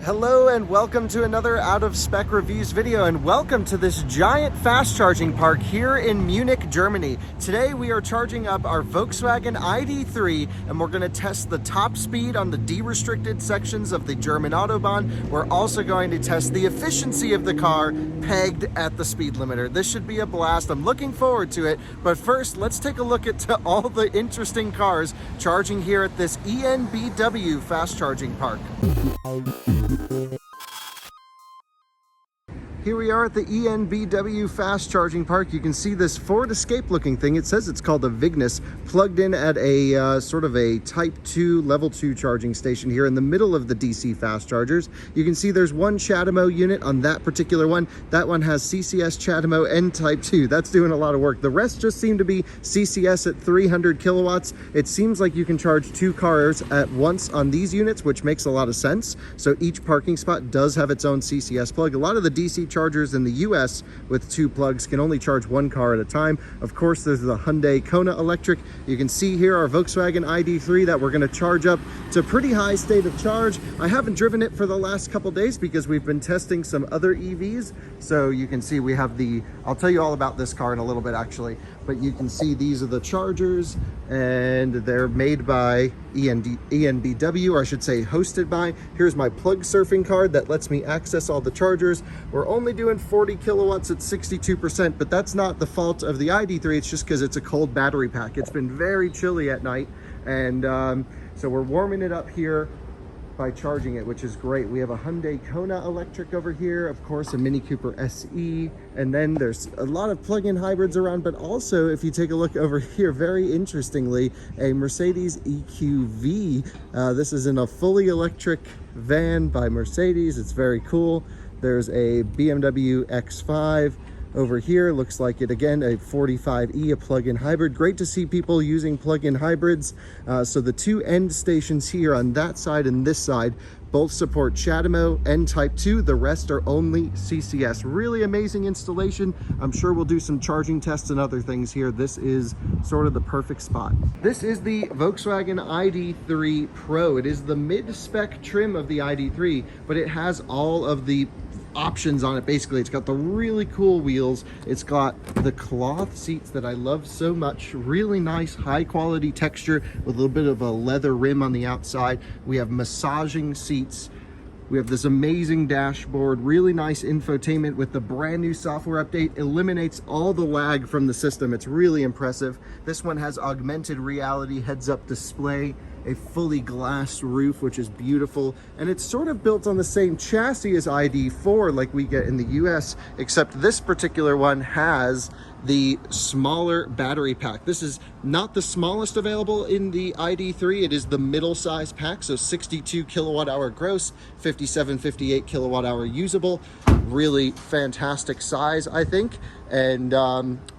Hello and welcome to another Out of Spec Reviews video, and welcome to this giant fast charging park here in Munich, Germany. Today we are charging up our Volkswagen ID.3 and we're going to test the top speed on the derestricted sections of the German Autobahn. We're also going to test the efficiency of the car pegged at the speed limiter. This should be a blast. I'm looking forward to it, but first let's take a look at all the interesting cars charging here at this ENBW fast charging park. Here we are at the ENBW fast charging park. You can see this Ford Escape looking thing. It says it's called a Vignis, plugged in at a sort of a type 2 level 2 charging station here in the middle of the DC fast chargers. You can see there's one CHAdeMO unit on that particular one. That one has CCS, CHAdeMO, and type 2. That's doing a lot of work. The rest just seem to be CCS at 300 kilowatts. It seems like you can charge 2 cars at once on these units, which makes a lot of sense. So each parking spot does have its own CCS plug. A lot of the DC chargers in the US with 2 plugs can only charge 1 car at a time. Of course, there's the Hyundai Kona electric. You can see here our Volkswagen ID.3 that we're going to charge up to pretty high state of charge. I haven't driven it for the last couple days because we've been testing some other EVs. So you can see we have I'll tell you all about this car in a little bit actually, but you can see these are the chargers and they're made by ENBW, or I should say hosted by. Here's my plug surfing card that lets me access all the chargers. We're only doing 40 kilowatts at 62%, but that's not the fault of the ID.3. It's just because it's a cold battery pack. It's been very chilly at night, and so we're warming it up here by charging it, which is great. We have a Hyundai Kona electric over here, of course a Mini Cooper SE, and then there's a lot of plug-in hybrids around, but also if you take a look over here, very interestingly, a Mercedes EQV. This is in a fully electric van by Mercedes. It's very cool. There's a BMW X5 over here. Looks like it again, a 45e, a plug-in hybrid. Great to see people using plug-in hybrids. So the 2 end stations here on that side and this side both support CHAdeMO and type 2. The rest are only CCS. Really amazing installation. I'm sure we'll do some charging tests and other things here. This is sort of the perfect spot. This is the Volkswagen ID.3 Pro. It is the mid-spec trim of the ID.3, but it has all of the options on it. Basically, it's got the really cool wheels. It's got the cloth seats that I love so much. Really nice, high quality texture with a little bit of a leather rim on the outside. We have massaging seats. We have this amazing dashboard, really nice infotainment with the brand new software update. Eliminates all the lag from the system. It's really impressive. This one has augmented reality heads-up display, a fully glass roof, which is beautiful, and it's sort of built on the same chassis as ID.4 like we get in the US, except this particular one has the smaller battery pack. This is not the smallest available in the ID.3. It is the middle size pack, so 62 kilowatt hour gross, 58 kilowatt hour usable. Really fantastic size, I think. And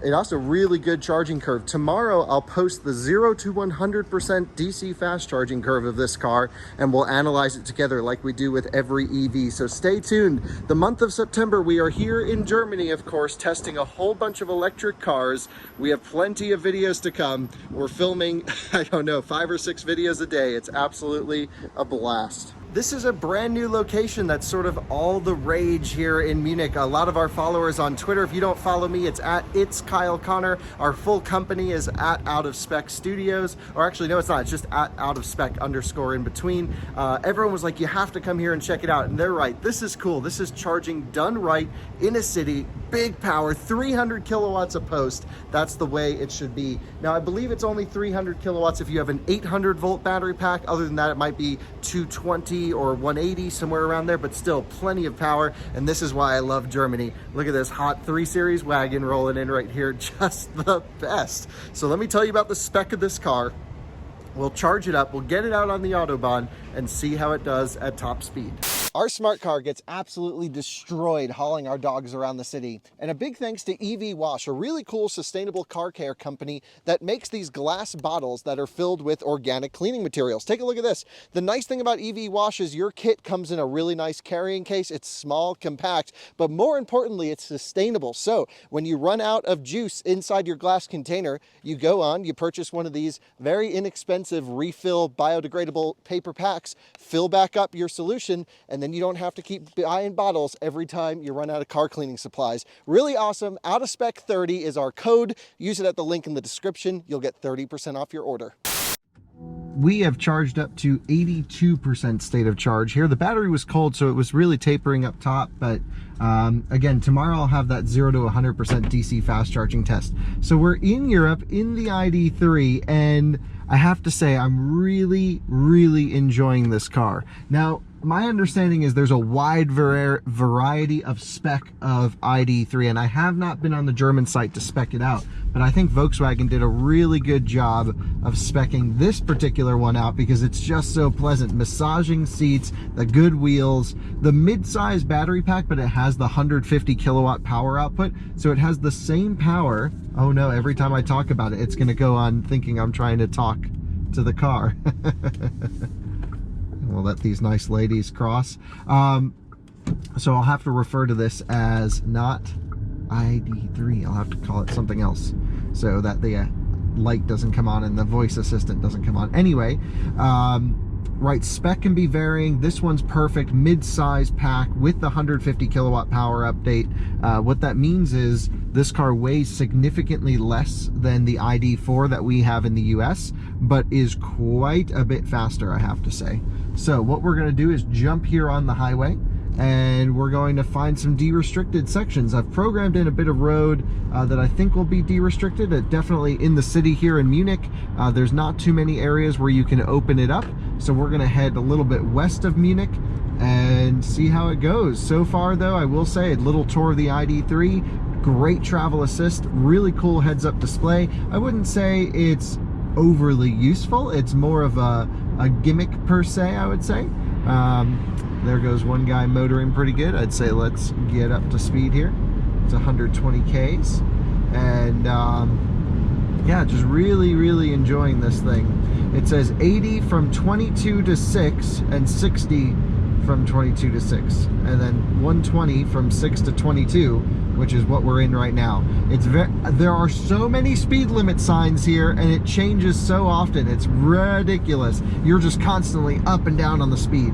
it also really good charging curve. Tomorrow I'll post the 0 to 100% DC fast charging curve of this car, and we'll analyze it together like we do with every EV. So stay tuned. The month of September, we are here in Germany, of course, testing a whole bunch of electric cars. We have plenty of videos to come. We're filming, I don't know, 5 or 6 videos a day. It's absolutely a blast. This is a brand new location that's sort of all the rage here in Munich. A lot of our followers on Twitter, if you don't follow me, it's at It's Kyle Connor. Our full company is at Out of Spec Studios, or actually no, it's not, it's just at Out of Spec _ in between. Everyone was like, you have to come here and check it out, and they're right. This is cool. This is charging done right in a city, big power, 300 kilowatts a post. That's the way it should be. Now I believe it's only 300 kilowatts if you have an 800 volt battery pack. Other than that, it might be 220 or 180, somewhere around there, but still plenty of power. And this is why I love Germany. Look at this hot 3 Series wagon rolling in right here, just the best. So let me tell you about the spec of this car. We'll charge it up, we'll get it out on the Autobahn and see how it does at top speed. Our smart car gets absolutely destroyed hauling our dogs around the city. And a big thanks to EV Wash, a really cool sustainable car care company that makes these glass bottles that are filled with organic cleaning materials. Take a look at this. The nice thing about EV Wash is your kit comes in a really nice carrying case. It's small, compact, but more importantly, it's sustainable. So when you run out of juice inside your glass container, you go on, you purchase one of these very inexpensive refill biodegradable paper packs box, fill back up your solution, and then you don't have to keep buying bottles every time you run out of car cleaning supplies. Really awesome. Out of Spec 30 is our code. Use it at the link in the description. You'll get 30% off your order. We have charged up to 82% state of charge here. The battery was cold, so it was really tapering up top, but again, tomorrow I'll have that 0 to 100% DC fast charging test. So we're in Europe in the ID.3, and I have to say I'm really enjoying this car. Now, my understanding is there's a wide variety of spec of ID.3, and I have not been on the German site to spec it out, but I think Volkswagen did a really good job of speccing this particular one out because it's just so pleasant. Massaging seats, the good wheels, the mid-size battery pack, but it has the 150 kilowatt power output, so it has the same power. Oh no, every time I talk about it, it's gonna go on thinking I'm trying to talk to the car. We'll let these nice ladies cross. So I'll have to refer to this as not ID.3. I'll have to call it something else so that the light doesn't come on and the voice assistant doesn't come on. Anyway, right, spec can be varying. This one's perfect, mid-size pack with the 150 kilowatt power update. What that means is this car weighs significantly less than the ID.4 that we have in the US, but is quite a bit faster, I have to say. So what we're going to do is jump here on the highway, and we're going to find some de-restricted sections. I've programmed in a bit of road that I think will be de-restricted. Definitely in the city here in Munich, there's not too many areas where you can open it up. So we're going to head a little bit west of Munich and see how it goes. So far though, I will say a little tour of the ID.3, great travel assist, really cool heads-up display. I wouldn't say it's overly useful. It's more of a gimmick per se, I would say. There goes one guy motoring pretty good. I'd say let's get up to speed here. It's 120 Ks. And yeah, just really enjoying this thing. It says 80 from 22 to 6 and 60 from 22 to 6. And then 120 from 6 to 22, which is what we're in right now. There are so many speed limit signs here, and it changes so often. It's ridiculous. You're just constantly up and down on the speed.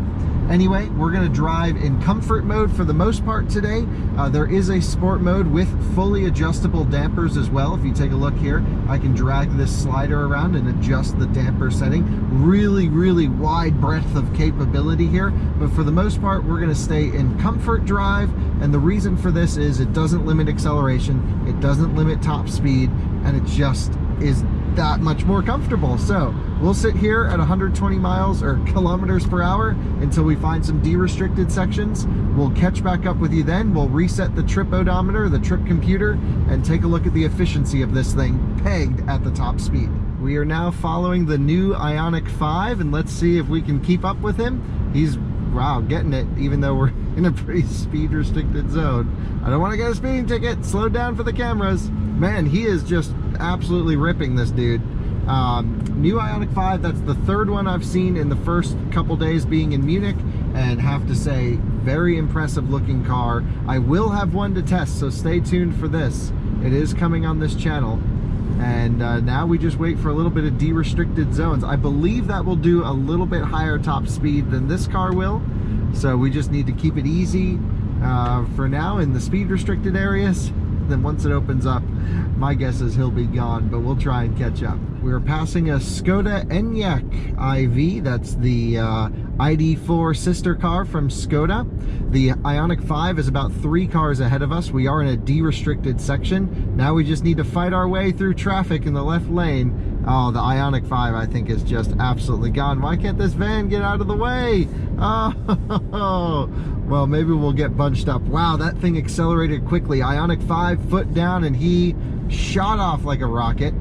Anyway, we're going to drive in comfort mode for the most part today. There is a sport mode with fully adjustable dampers as well. If you take a look here, I can drag this slider around and adjust the damper setting. Really wide breadth of capability here. But for the most part, we're going to stay in comfort drive. And the reason for this is it doesn't limit acceleration, it doesn't limit top speed, and it just is that much more comfortable. So we'll sit here at 120 miles or kilometers per hour until we find some de-restricted sections. We'll catch back up with you then. We'll reset the trip odometer, the trip computer, and take a look at the efficiency of this thing pegged at the top speed. We are now following the new Ioniq 5, and let's see if we can keep up with him. He's, wow, getting it, even though we're in a pretty speed restricted zone. I don't want to get a speeding ticket. Slow down for the cameras. Man, he is just absolutely ripping this dude. New Ioniq 5, that's the third one I've seen in the first couple days being in Munich, and have to say, very impressive looking car. I will have one to test, so stay tuned for this. It is coming on this channel. And now we just wait for a little bit of de-restricted zones. I believe that will do a little bit higher top speed than this car will. So we just need to keep it easy for now in the speed restricted areas. Then once it opens up, my guess is he'll be gone, but we'll try and catch up. We're passing a Skoda Enyaq IV. That's the ID.4 sister car from Skoda. The Ioniq 5 is about 3 cars ahead of us. We are in a de-restricted section. Now we just need to fight our way through traffic in the left lane. Oh, the Ioniq 5, I think, is just absolutely gone. Why can't this van get out of the way? Oh, well, maybe we'll get bunched up. Wow, that thing accelerated quickly. Ioniq 5, foot down, and he shot off like a rocket.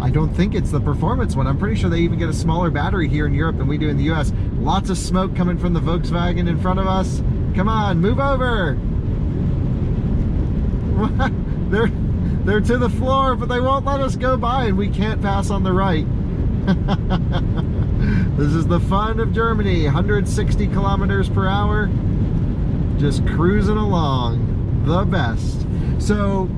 I don't think it's the performance one. I'm pretty sure they even get a smaller battery here in Europe than we do in the US. Lots of smoke coming from the Volkswagen in front of us. Come on, move over. They're to the floor, but they won't let us go by, and we can't pass on the right. This is the fun of Germany. 160 kilometers per hour. Just cruising along. The best. So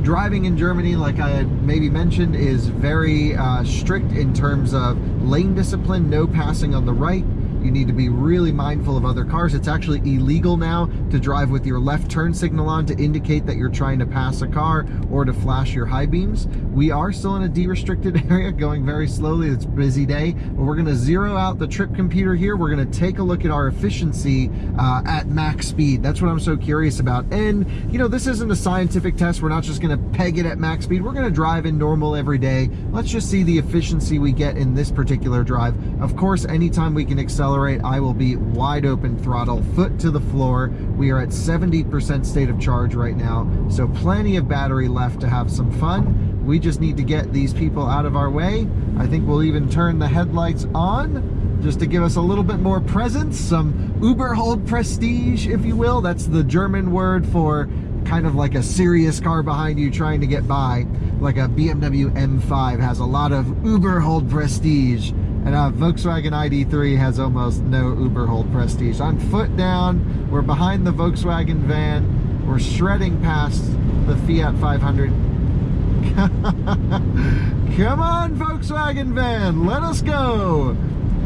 driving in Germany, like I had maybe mentioned, is very strict in terms of lane discipline, no passing on the right. You need to be really mindful of other cars. It's actually illegal now to drive with your left turn signal on to indicate that you're trying to pass a car or to flash your high beams. We are still in a derestricted area, going very slowly. It's a busy day, but we're gonna zero out the trip computer here. We're gonna take a look at our efficiency at max speed. That's what I'm so curious about. And you know, this isn't a scientific test. We're not just gonna peg it at max speed. We're gonna drive in normal every day. Let's just see the efficiency we get in this particular drive. Of course, anytime we can accelerate, I will be wide open throttle, foot to the floor. We are at 70% state of charge right now, so plenty of battery left to have some fun. We just need to get these people out of our way. I think we'll even turn the headlights on just to give us a little bit more presence, some Überhold prestige, if you will. That's the German word for kind of like a serious car behind you trying to get by. Like a BMW M5 has a lot of Überhold prestige. And Volkswagen ID.3 has almost no Überhold prestige. I'm foot down. We're behind the Volkswagen van. We're shredding past the Fiat 500. Come on, Volkswagen van, let us go.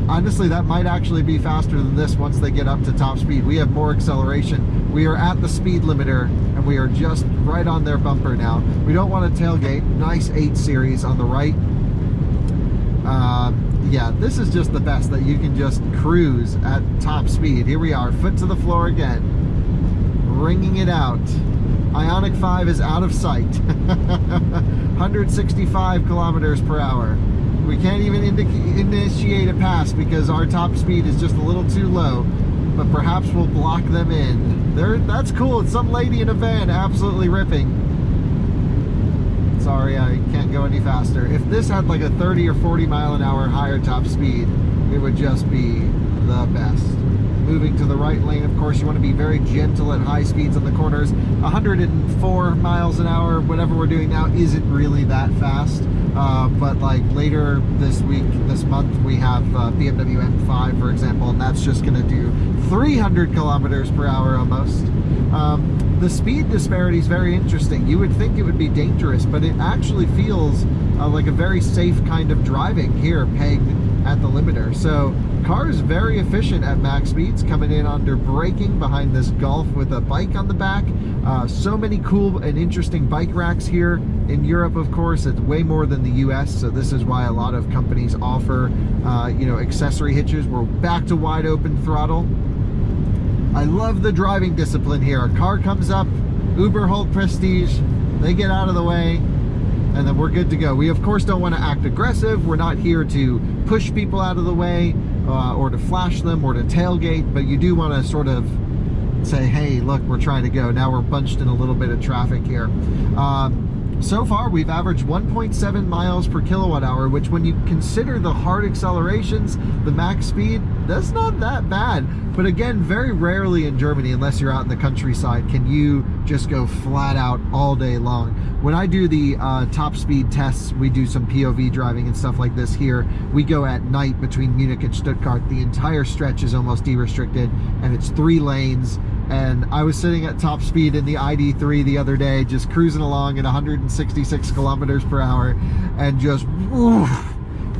Honestly, that might actually be faster than this once they get up to top speed. We have more acceleration. We are at the speed limiter, and we are just right on their bumper now. We don't want to tailgate. Nice 8 Series on the right. Yeah, this is just the best, that you can just cruise at top speed. Here we are, foot to the floor again, ringing it out. Ioniq 5 is out of sight. 165 kilometers per hour. We can't even initiate a pass because our top speed is just a little too low, but perhaps we'll block them in. That's cool. It's some lady in a van absolutely ripping. Sorry, I can't go any faster. If this had like a 30 or 40 mile an hour higher top speed, it would just be the best. Moving to the right lane, of course, you want to be very gentle at high speeds on the corners. 104 miles an hour, whatever we're doing now, isn't really that fast. But like later this week, this month, we have BMW M5, for example, and that's just going to do 300 kilometers per hour almost. The speed disparity is very interesting. You would think it would be dangerous, but it actually feels like a very safe kind of driving here, pegged at the limiter. So car is very efficient at max speeds, coming in under braking behind this Golf with a bike on the back. So many cool and interesting bike racks here in Europe. Of course, it's way more than the US, so this is why a lot of companies offer you know, accessory hitches. We're back to wide open throttle. I love the driving discipline here. A car comes up, Überhold prestige, they get out of the way, and then we're good to go. We of course don't want to act aggressive. We're not here to push people out of the way or to flash them or to tailgate, but you do want to sort of say, hey, look, we're trying to go. Now we're bunched in a little bit of traffic here. So far, we've averaged 1.7 miles per kilowatt hour, which when you consider the hard accelerations, the max speed, that's not that bad. But again, very rarely in Germany, unless you're out in the countryside, can you just go flat out all day long. When I do the top speed tests, we do some POV driving and stuff like this here. We go at night between Munich and Stuttgart. The entire stretch is almost derestricted, and it's 3 lanes. And I was sitting at top speed in the ID.3 the other day, just cruising along at 166 kilometers per hour, and just, oof,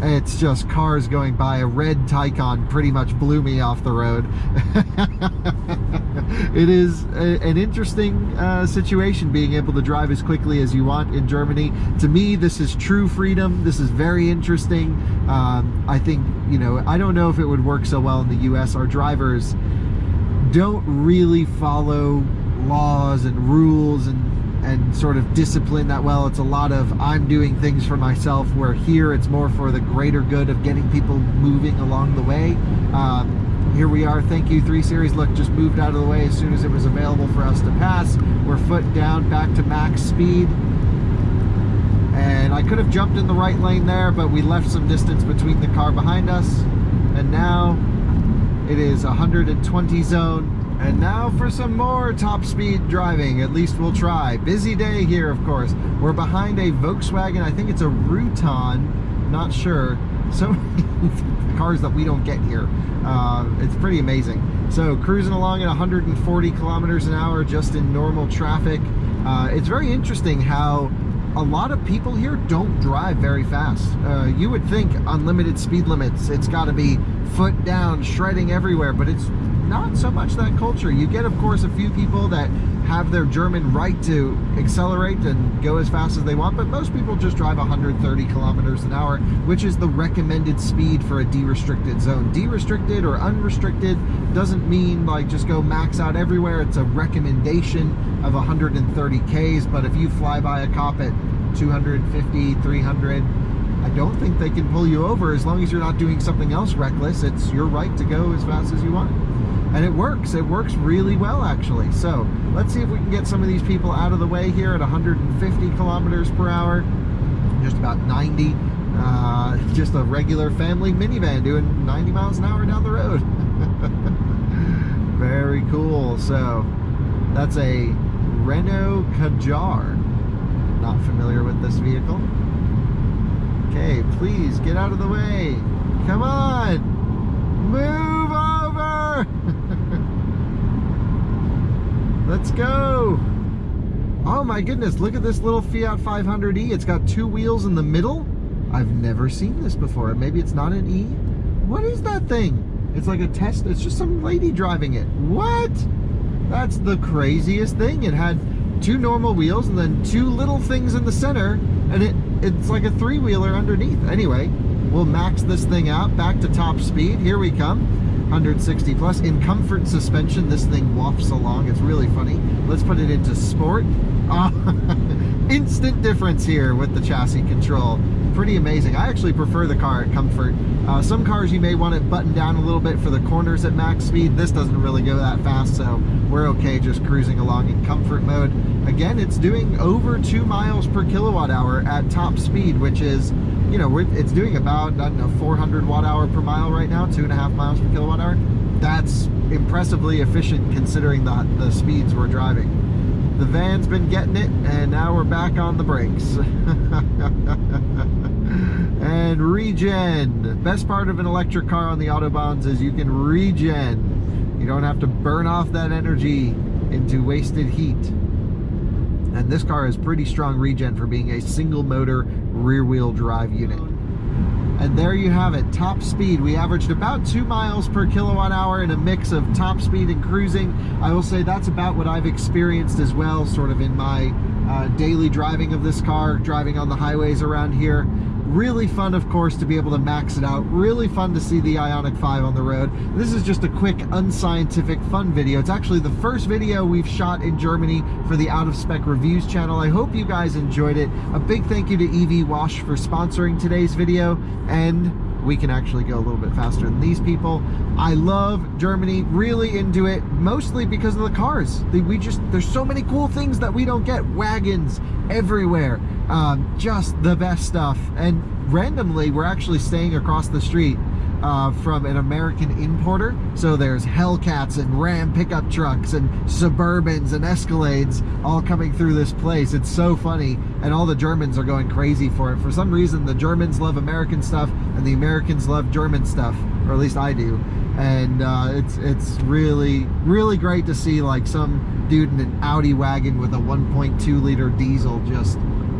it's just cars going by. A red Taycan pretty much blew me off the road. It is an interesting situation, being able to drive as quickly as you want in Germany. To me, this is true freedom. This is very interesting. I think, you know, I don't know if it would work so well in the US. Our drivers don't really follow laws and rules and sort of discipline that well. It's a lot of I'm doing things for myself, where here it's more for the greater good of getting people moving along the way. Here we are, thank you 3 Series. Look, just moved out of the way as soon as it was available for us to pass. We're foot down, back to max speed. And I could have jumped in the right lane there, but we left some distance between the car behind us. And now it is 120 zone. And now for some more top speed driving. At least we'll try. Busy day here, of course. We're behind a Volkswagen, I think it's a Rutan, not sure. So many cars that we don't get here. It's pretty amazing. So cruising along at 140 kilometers an hour just in normal traffic. It's very interesting how a lot of people here don't drive very fast. You would think unlimited speed limits, it's got to be foot down, shredding everywhere, but it's not so much that culture. You get, of course, a few people that have their German right to accelerate and go as fast as they want, but most people just drive 130 kilometers an hour, which is the recommended speed for a derestricted zone. Derestricted or unrestricted doesn't mean like just go max out everywhere. It's a recommendation of 130 Ks, but if you fly by a cop at 250, 300, I don't think they can pull you over as long as you're not doing something else reckless. It's your right to go as fast as you want. And it works really well actually. So let's see if we can get some of these people out of the way here at 150 kilometers per hour, just about 90. Just a regular family minivan doing 90 miles an hour down the road. Very cool. So that's a Renault Kadjar. Not familiar with this vehicle. Okay, please get out of the way. Come on, move over. Let's go. Oh my goodness, look at this little Fiat 500e. It's got two wheels in the middle. I've never seen this before. Maybe it's not an E. What is that thing? It's like a test. It's just some lady driving it. What? That's the craziest thing. It had two normal wheels and then two little things in the center, and it's like a three-wheeler underneath. Anyway, we'll max this thing out back to top speed. Here we come. 160 plus. In comfort suspension, this thing wafts along. It's really funny. Let's put it into sport. Instant difference here with the chassis control. Pretty amazing. I actually prefer the car at comfort. Some cars you may want it buttoned down a little bit for the corners at max speed. This doesn't really go that fast, so we're okay just cruising along in comfort mode. Again, it's doing over 2 miles per kilowatt hour at top speed, which is, you know, it's doing about, I don't know, 400 watt hour per mile right now, 2.5 miles per kilowatt hour. That's impressively efficient considering the speeds we're driving. The van's been getting it, and now we're back on the brakes. And regen. Best part of an electric car on the Autobahns is you can regen. You don't have to burn off that energy into wasted heat. And this car has pretty strong regen for being a single motor rear wheel drive unit. And there you have it, top speed. We averaged about 2 miles per kilowatt hour in a mix of top speed and cruising. I will say that's about what I've experienced as well, sort of in my daily driving of this car, driving on the highways around here. Really fun, of course, to be able to max it out. Really fun to see the Ioniq 5 on the road. This is just a quick, unscientific, fun video. It's actually the first video we've shot in Germany for the Out of Spec Reviews channel. I hope you guys enjoyed it. A big thank you to EV Wash for sponsoring today's video, and we can actually go a little bit faster than these people. I love Germany, really into it, mostly because of the cars. There's so many cool things that we don't get. Wagons everywhere. Just the best stuff. And randomly, we're actually staying across the street from an American importer. So there's Hellcats and Ram pickup trucks and Suburbans and Escalades all coming through this place. It's so funny, and all the Germans are going crazy for it. For some reason, the Germans love American stuff and the Americans love German stuff, or at least I do. And it's really, really great to see like some dude in an Audi wagon with a 1.2 liter diesel just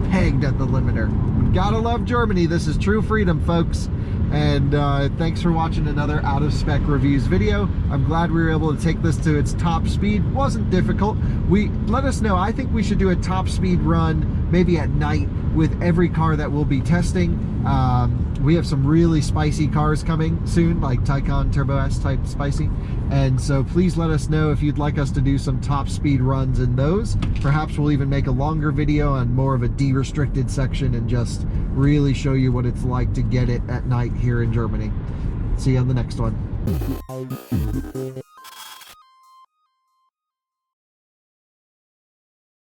pegged at the limiter. Gotta love Germany. This is true freedom, folks. And thanks for watching another Out of Spec Reviews video. I'm glad we were able to take this to its top speed. Wasn't difficult. Let us know. I think we should do a top speed run maybe at night with every car that we'll be testing. We have some really spicy cars coming soon, like Taycan Turbo S type spicy. And so please let us know if you'd like us to do some top speed runs in those. Perhaps we'll even make a longer video on more of a de-restricted section and just really show you what it's like to get it at night here in Germany. See you on the next one.